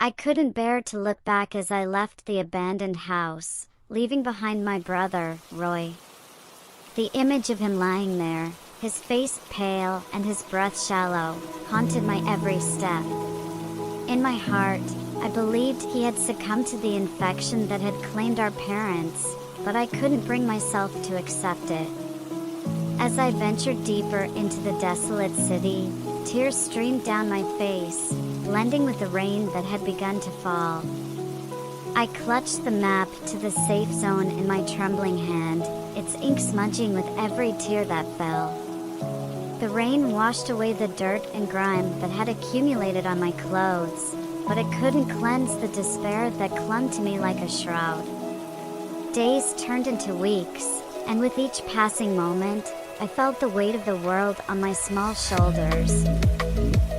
I couldn't bear to look back as I left the abandoned house, leaving behind my brother, Roy. The image of him lying there, his face pale and his breath shallow, haunted my every step. In my heart, I believed he had succumbed to the infection that had claimed our parents, but I couldn't bring myself to accept it. As I ventured deeper into the desolate city, tears streamed down my face, blending with the rain that had begun to fall. I clutched the map to the safe zone in my trembling hand, its ink smudging with every tear that fell. The rain washed away the dirt and grime that had accumulated on my clothes, but it couldn't cleanse the despair that clung to me like a shroud. Days turned into weeks, and with each passing moment, I felt the weight of the world on my small shoulders.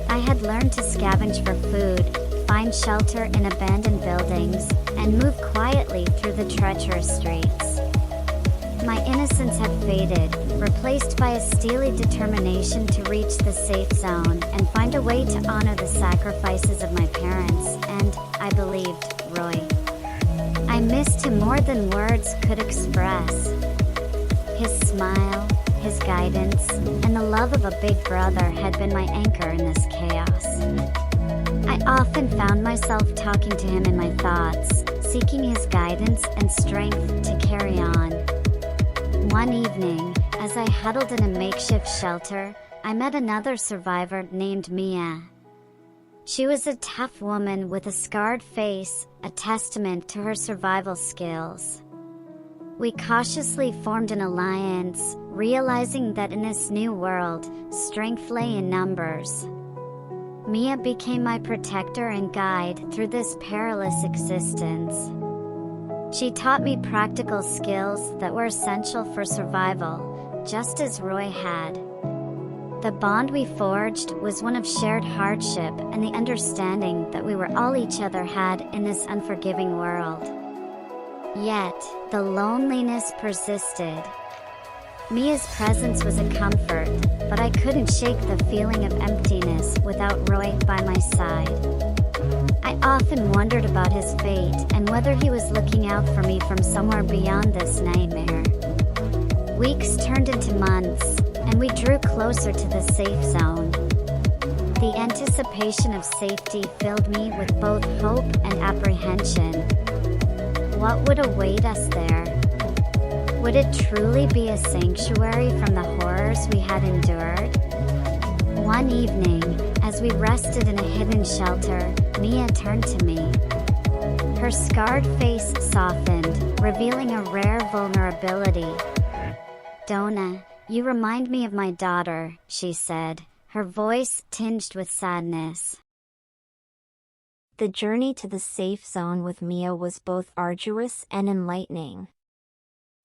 I had learned to scavenge for food, find shelter in abandoned buildings, and move quietly through the treacherous streets. My innocence had faded, replaced by a steely determination to reach the safe zone and find a way to honor the sacrifices of my parents and, I believed, Roy. I missed him more than words could express. His smile, his guidance, and the love of a big brother had been my anchor in this chaos. I often found myself talking to him in my thoughts, seeking his guidance and strength to carry on. One evening, as I huddled in a makeshift shelter, I met another survivor named Mia. She was a tough woman with a scarred face, a testament to her survival skills. We cautiously formed an alliance, realizing that in this new world, strength lay in numbers. Mia became my protector and guide through this perilous existence. She taught me practical skills that were essential for survival, just as Roy had. The bond we forged was one of shared hardship and the understanding that we were all each other had in this unforgiving world. Yet, the loneliness persisted. Mia's presence was a comfort, but I couldn't shake the feeling of emptiness without Roy by my side. I often wondered about his fate and whether he was looking out for me from somewhere beyond this nightmare. Weeks turned into months, and we drew closer to the safe zone. The anticipation of safety filled me with both hope and apprehension. What would await us there? Would it truly be a sanctuary from the horrors we had endured? One evening, as we rested in a hidden shelter, Mia turned to me. Her scarred face softened, revealing a rare vulnerability. "Donna, you remind me of my daughter," she said, her voice tinged with sadness. The journey to the safe zone with Mia was both arduous and enlightening.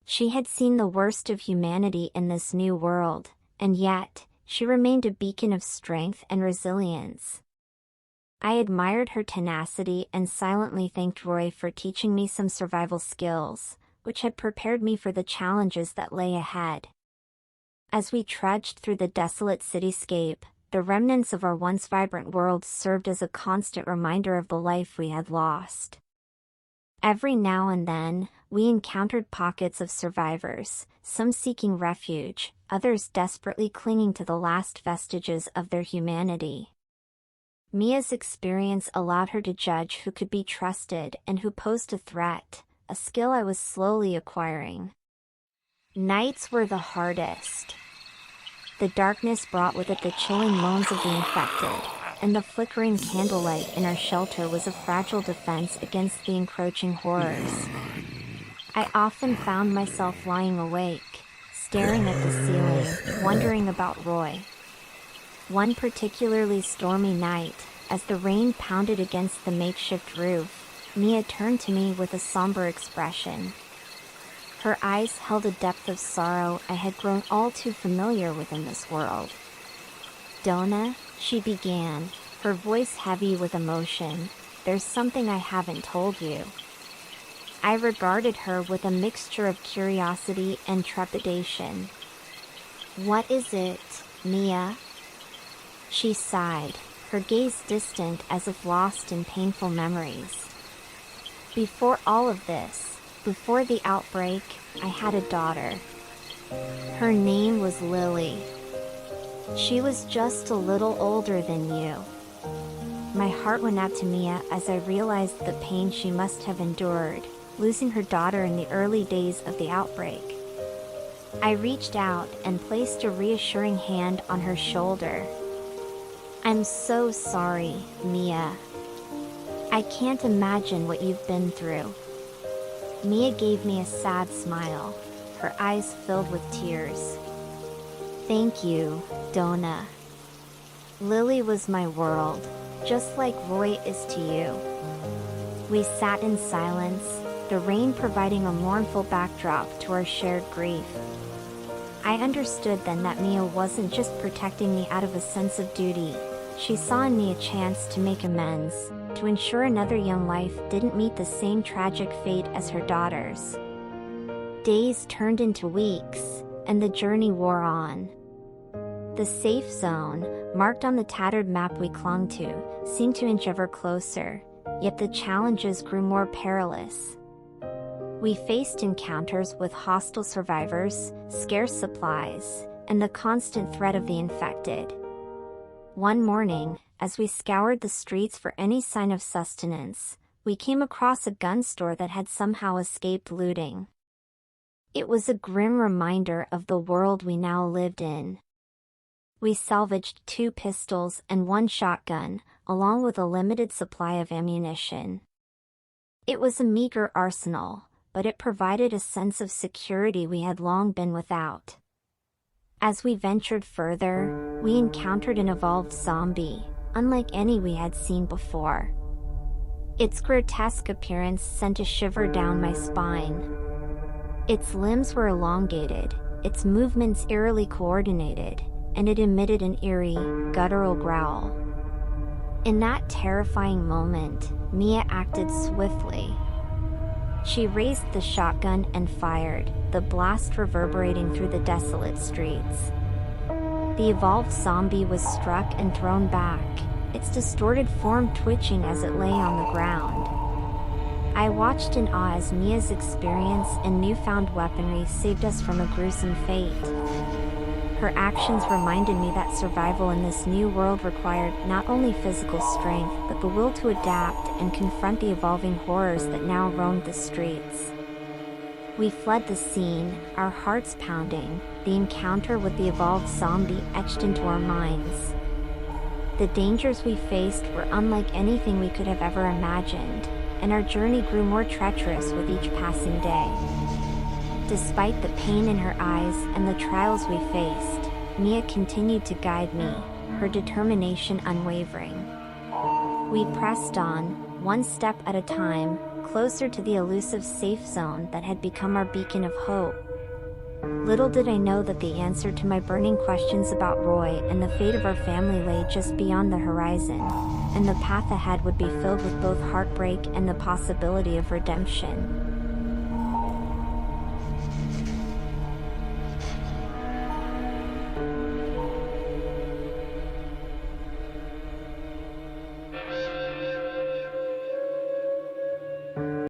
She had seen the worst of humanity in this new world, and yet, she remained a beacon of strength and resilience. I admired her tenacity and silently thanked Roy for teaching me some survival skills, which had prepared me for the challenges that lay ahead. As we trudged through the desolate cityscape, the remnants of our once vibrant world served as a constant reminder of the life we had lost. Every now and then, we encountered pockets of survivors, some seeking refuge, others desperately clinging to the last vestiges of their humanity. Mia's experience allowed her to judge who could be trusted and who posed a threat, a skill I was slowly acquiring. Nights were the hardest. The darkness brought with it the chilling moans of the infected, and the flickering candlelight in our shelter was a fragile defense against the encroaching horrors. I often found myself lying awake, staring at the ceiling, wondering about Roy. One particularly stormy night, as the rain pounded against the makeshift roof, Mia turned to me with a somber expression. Her eyes held a depth of sorrow I had grown all too familiar with in this world. "Donna," she began, her voice heavy with emotion, "there's something I haven't told you." I regarded her with a mixture of curiosity and trepidation. "What is it, Mia?" She sighed, her gaze distant as if lost in painful memories. Before all of this, before the outbreak, I had a daughter. Her name was Lily. She was just a little older than you. My heart went out to Mia as I realized the pain she must have endured, losing her daughter in the early days of the outbreak. I reached out and placed a reassuring hand on her shoulder. "I'm so sorry, Mia. I can't imagine what you've been through." Mia gave me a sad smile, her eyes filled with tears. "Thank you, Donna. Lily was my world, just like Roy is to you." We sat in silence, the rain providing a mournful backdrop to our shared grief. I understood then that Mia wasn't just protecting me out of a sense of duty. She saw in me a chance to make amends, to ensure another young life didn't meet the same tragic fate as her daughter's. Days turned into weeks, and the journey wore on. The safe zone, marked on the tattered map we clung to, seemed to inch ever closer, yet the challenges grew more perilous. We faced encounters with hostile survivors, scarce supplies, and the constant threat of the infected. One morning, as we scoured the streets for any sign of sustenance, we came across a gun store that had somehow escaped looting. It was a grim reminder of the world we now lived in. We salvaged 2 pistols and 1 shotgun, along with a limited supply of ammunition. It was a meager arsenal, but it provided a sense of security we had long been without. As we ventured further, we encountered an evolved zombie, unlike any we had seen before. Its grotesque appearance sent a shiver down my spine. Its limbs were elongated, its movements eerily coordinated, and it emitted an eerie, guttural growl. In that terrifying moment, Mia acted swiftly. She raised the shotgun and fired, the blast reverberating through the desolate streets. The evolved zombie was struck and thrown back, its distorted form twitching as it lay on the ground. I watched in awe as Mia's experience and newfound weaponry saved us from a gruesome fate. Her actions reminded me that survival in this new world required not only physical strength but the will to adapt and confront the evolving horrors that now roamed the streets. We fled the scene, our hearts pounding, the encounter with the evolved zombie etched into our minds. The dangers we faced were unlike anything we could have ever imagined, and our journey grew more treacherous with each passing day. Despite the pain in her eyes and the trials we faced, Mia continued to guide me, her determination unwavering. We pressed on, one step at a time, closer to the elusive safe zone that had become our beacon of hope. Little did I know that the answer to my burning questions about Roy and the fate of our family lay just beyond the horizon, and the path ahead would be filled with both heartbreak and the possibility of redemption.